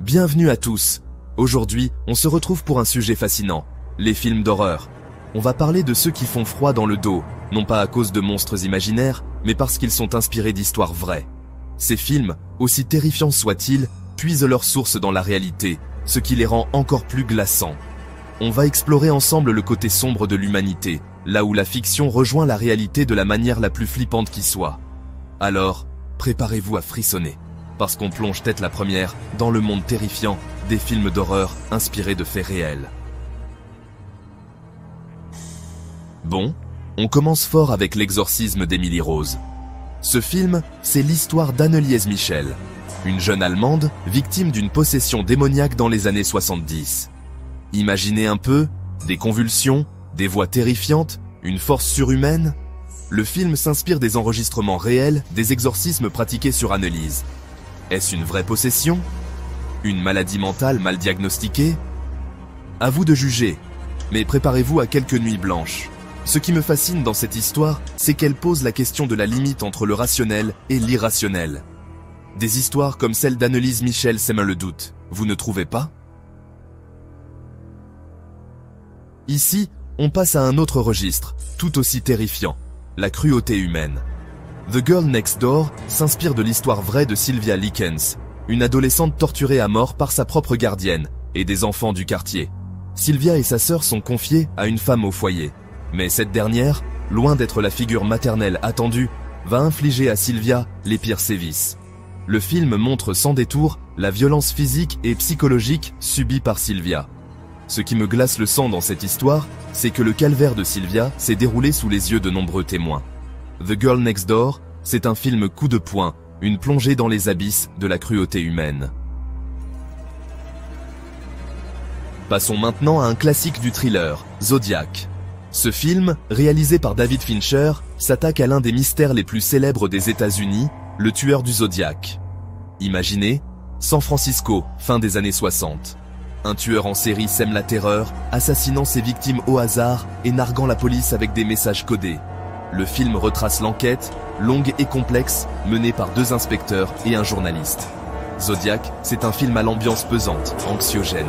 Bienvenue à tous. Aujourd'hui, on se retrouve pour un sujet fascinant, les films d'horreur. On va parler de ceux qui font froid dans le dos, non pas à cause de monstres imaginaires, mais parce qu'ils sont inspirés d'histoires vraies. Ces films, aussi terrifiants soient-ils, puisent leur source dans la réalité, ce qui les rend encore plus glaçants. On va explorer ensemble le côté sombre de l'humanité, là où la fiction rejoint la réalité de la manière la plus flippante qui soit. Alors, préparez-vous à frissonner, parce qu'on plonge tête la première dans le monde terrifiant des films d'horreur inspirés de faits réels. Bon, on commence fort avec l'exorcisme d'Emily Rose. Ce film, c'est l'histoire d'Anneliese Michel, une jeune Allemande victime d'une possession démoniaque dans les années 70. Imaginez un peu, des convulsions, des voix terrifiantes, une force surhumaine. Le film s'inspire des enregistrements réels des exorcismes pratiqués sur Anneliese. Est-ce une vraie possession? Une maladie mentale mal diagnostiquée? À vous de juger, mais préparez-vous à quelques nuits blanches. Ce qui me fascine dans cette histoire, c'est qu'elle pose la question de la limite entre le rationnel et l'irrationnel. Des histoires comme celle d'Anneliese Michel sèment le doute, vous ne trouvez pas? Ici, on passe à un autre registre, tout aussi terrifiant, la cruauté humaine. The Girl Next Door s'inspire de l'histoire vraie de Sylvia Likens, une adolescente torturée à mort par sa propre gardienne et des enfants du quartier. Sylvia et sa sœur sont confiées à une femme au foyer, mais cette dernière, loin d'être la figure maternelle attendue, va infliger à Sylvia les pires sévices. Le film montre sans détour la violence physique et psychologique subie par Sylvia. Ce qui me glace le sang dans cette histoire, c'est que le calvaire de Sylvia s'est déroulé sous les yeux de nombreux témoins. The Girl Next Door, c'est un film coup de poing, une plongée dans les abysses de la cruauté humaine. Passons maintenant à un classique du thriller, Zodiac. Ce film, réalisé par David Fincher, s'attaque à l'un des mystères les plus célèbres des États-Unis, le tueur du Zodiac. Imaginez, San Francisco, fin des années 60. Un tueur en série sème la terreur, assassinant ses victimes au hasard et narguant la police avec des messages codés. Le film retrace l'enquête, longue et complexe, menée par 2 inspecteurs et un journaliste. Zodiac, c'est un film à l'ambiance pesante, anxiogène.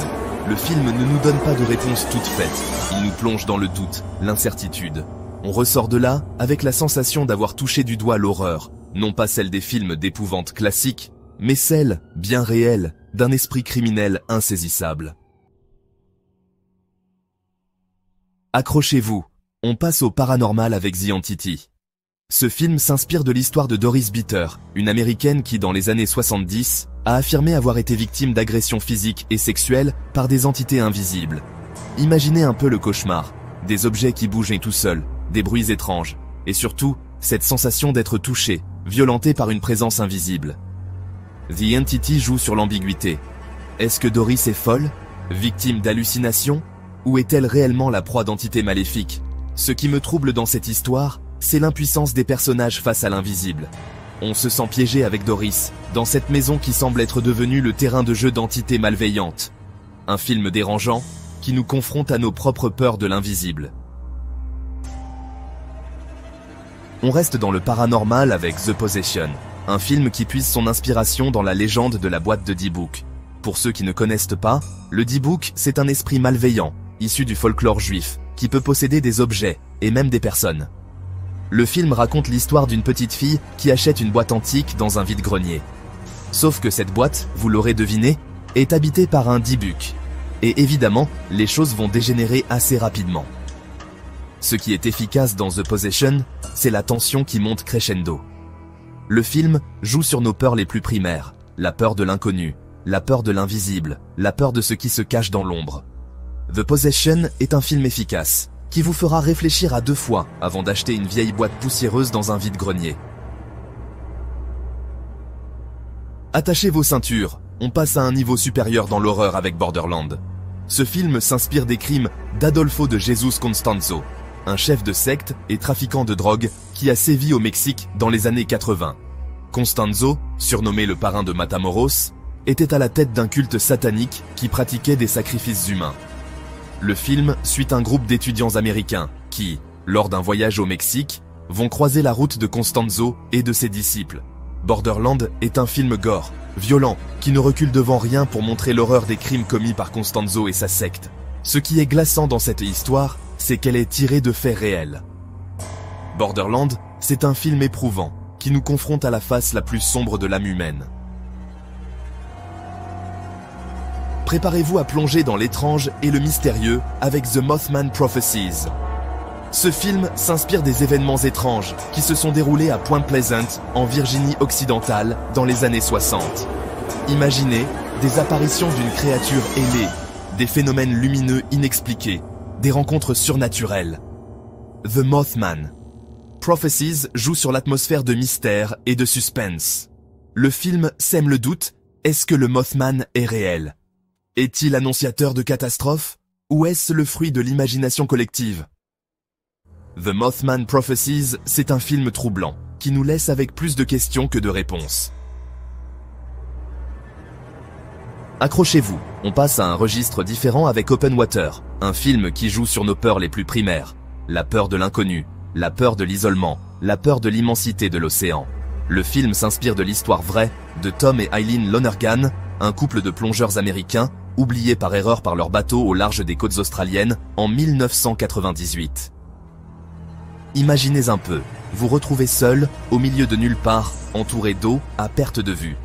Le film ne nous donne pas de réponse toute faite, il nous plonge dans le doute, l'incertitude. On ressort de là avec la sensation d'avoir touché du doigt l'horreur, non pas celle des films d'épouvante classiques, mais celle, bien réelle, d'un esprit criminel insaisissable. Accrochez-vous, on passe au paranormal avec The Entity. Ce film s'inspire de l'histoire de Doris Bitter, une américaine qui, dans les années 70, a affirmé avoir été victime d'agressions physiques et sexuelles par des entités invisibles. Imaginez un peu le cauchemar, des objets qui bougeaient tout seuls, des bruits étranges, et surtout, cette sensation d'être touché, violenté par une présence invisible. The Entity joue sur l'ambiguïté. Est-ce que Doris est folle, victime d'hallucinations, ou est-elle réellement la proie d'entités maléfiques? Ce qui me trouble dans cette histoire, c'est l'impuissance des personnages face à l'invisible. On se sent piégé avec Doris, dans cette maison qui semble être devenue le terrain de jeu d'entités malveillantes. Un film dérangeant, qui nous confronte à nos propres peurs de l'invisible. On reste dans le paranormal avec The Possession, un film qui puise son inspiration dans la légende de la boîte de Dybbuk. Pour ceux qui ne connaissent pas, le Dybbuk, c'est un esprit malveillant, issu du folklore juif, qui peut posséder des objets, et même des personnes. Le film raconte l'histoire d'une petite fille qui achète une boîte antique dans un vide-grenier. Sauf que cette boîte, vous l'aurez deviné, est habitée par un Dybbuk. Et évidemment, les choses vont dégénérer assez rapidement. Ce qui est efficace dans The Possession, c'est la tension qui monte crescendo. Le film joue sur nos peurs les plus primaires, la peur de l'inconnu, la peur de l'invisible, la peur de ce qui se cache dans l'ombre. The Possession est un film efficace, qui vous fera réfléchir à 2 fois avant d'acheter une vieille boîte poussiéreuse dans un vide-grenier. Attachez vos ceintures, on passe à un niveau supérieur dans l'horreur avec Borderland. Ce film s'inspire des crimes d'Adolfo de Jesus Constanzo, un chef de secte et trafiquant de drogue qui a sévi au Mexique dans les années 80. Constanzo, surnommé le parrain de Matamoros, était à la tête d'un culte satanique qui pratiquait des sacrifices humains. Le film suit un groupe d'étudiants américains qui, lors d'un voyage au Mexique, vont croiser la route de Constanzo et de ses disciples. Borderland est un film gore, violent, qui ne recule devant rien pour montrer l'horreur des crimes commis par Costanzo et sa secte. Ce qui est glaçant dans cette histoire, c'est qu'elle est tirée de faits réels. Borderland, c'est un film éprouvant, qui nous confronte à la face la plus sombre de l'âme humaine. Préparez-vous à plonger dans l'étrange et le mystérieux avec The Mothman Prophecies. Ce film s'inspire des événements étranges qui se sont déroulés à Point Pleasant, en Virginie occidentale, dans les années 60. Imaginez des apparitions d'une créature ailée, des phénomènes lumineux inexpliqués, des rencontres surnaturelles. The Mothman Prophecies joue sur l'atmosphère de mystère et de suspense. Le film sème le doute, est-ce que le Mothman est réel? Est-il annonciateur de catastrophes? Ou est-ce le fruit de l'imagination collective? The Mothman Prophecies, c'est un film troublant, qui nous laisse avec plus de questions que de réponses. Accrochez-vous, on passe à un registre différent avec Open Water, un film qui joue sur nos peurs les plus primaires. La peur de l'inconnu, la peur de l'isolement, la peur de l'immensité de l'océan. Le film s'inspire de l'histoire vraie de Tom et Eileen Lonergan, un couple de plongeurs américains, oubliés par erreur par leur bateau au large des côtes australiennes en 1998. Imaginez un peu, vous retrouvez seul, au milieu de nulle part, entouré d'eau, à perte de vue.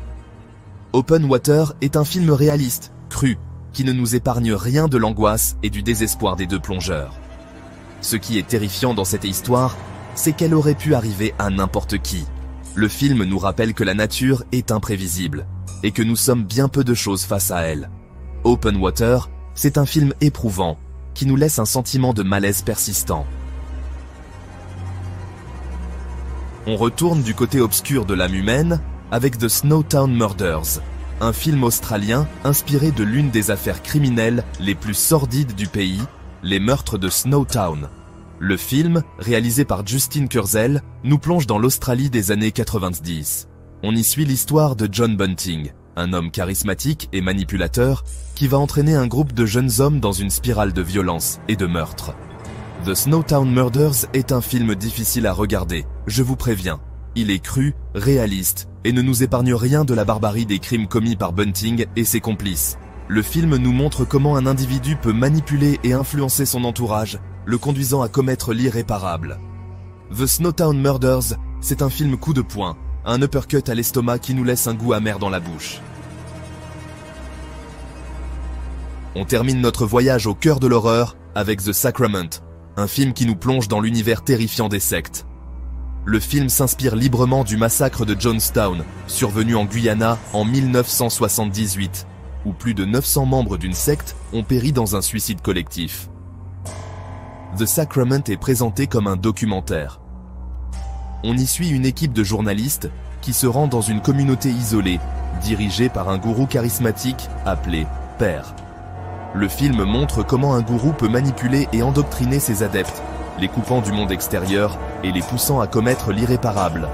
Open Water est un film réaliste, cru, qui ne nous épargne rien de l'angoisse et du désespoir des deux plongeurs. Ce qui est terrifiant dans cette histoire, c'est qu'elle aurait pu arriver à n'importe qui. Le film nous rappelle que la nature est imprévisible, et que nous sommes bien peu de choses face à elle. Open Water, c'est un film éprouvant, qui nous laisse un sentiment de malaise persistant. On retourne du côté obscur de l'âme humaine avec The Snowtown Murders, un film australien inspiré de l'une des affaires criminelles les plus sordides du pays, les meurtres de Snowtown. Le film, réalisé par Justin Kurzel, nous plonge dans l'Australie des années 90. On y suit l'histoire de John Bunting, un homme charismatique et manipulateur qui va entraîner un groupe de jeunes hommes dans une spirale de violence et de meurtre. The Snowtown Murders est un film difficile à regarder, je vous préviens. Il est cru, réaliste, et ne nous épargne rien de la barbarie des crimes commis par Bunting et ses complices. Le film nous montre comment un individu peut manipuler et influencer son entourage, le conduisant à commettre l'irréparable. The Snowtown Murders, c'est un film coup de poing, un uppercut à l'estomac qui nous laisse un goût amer dans la bouche. On termine notre voyage au cœur de l'horreur avec The Sacrament, un film qui nous plonge dans l'univers terrifiant des sectes. Le film s'inspire librement du massacre de Jonestown, survenu en Guyana en 1978, où plus de 900 membres d'une secte ont péri dans un suicide collectif. The Sacrament est présenté comme un documentaire. On y suit une équipe de journalistes qui se rend dans une communauté isolée, dirigée par un gourou charismatique appelé Père. Le film montre comment un gourou peut manipuler et endoctriner ses adeptes, les coupant du monde extérieur et les poussant à commettre l'irréparable.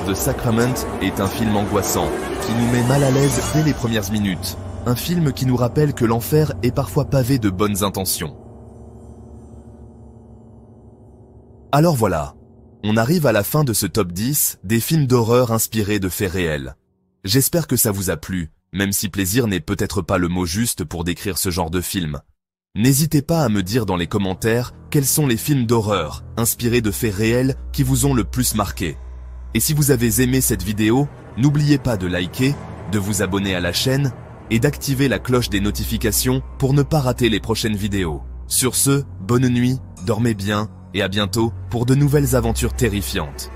The Sacrament est un film angoissant, qui nous met mal à l'aise dès les premières minutes. Un film qui nous rappelle que l'enfer est parfois pavé de bonnes intentions. Alors voilà, on arrive à la fin de ce top 10 des films d'horreur inspirés de faits réels. J'espère que ça vous a plu, même si plaisir n'est peut-être pas le mot juste pour décrire ce genre de film. N'hésitez pas à me dire dans les commentaires quels sont les films d'horreur inspirés de faits réels qui vous ont le plus marqué. Et si vous avez aimé cette vidéo, n'oubliez pas de liker, de vous abonner à la chaîne et d'activer la cloche des notifications pour ne pas rater les prochaines vidéos. Sur ce, bonne nuit, dormez bien et à bientôt pour de nouvelles aventures terrifiantes.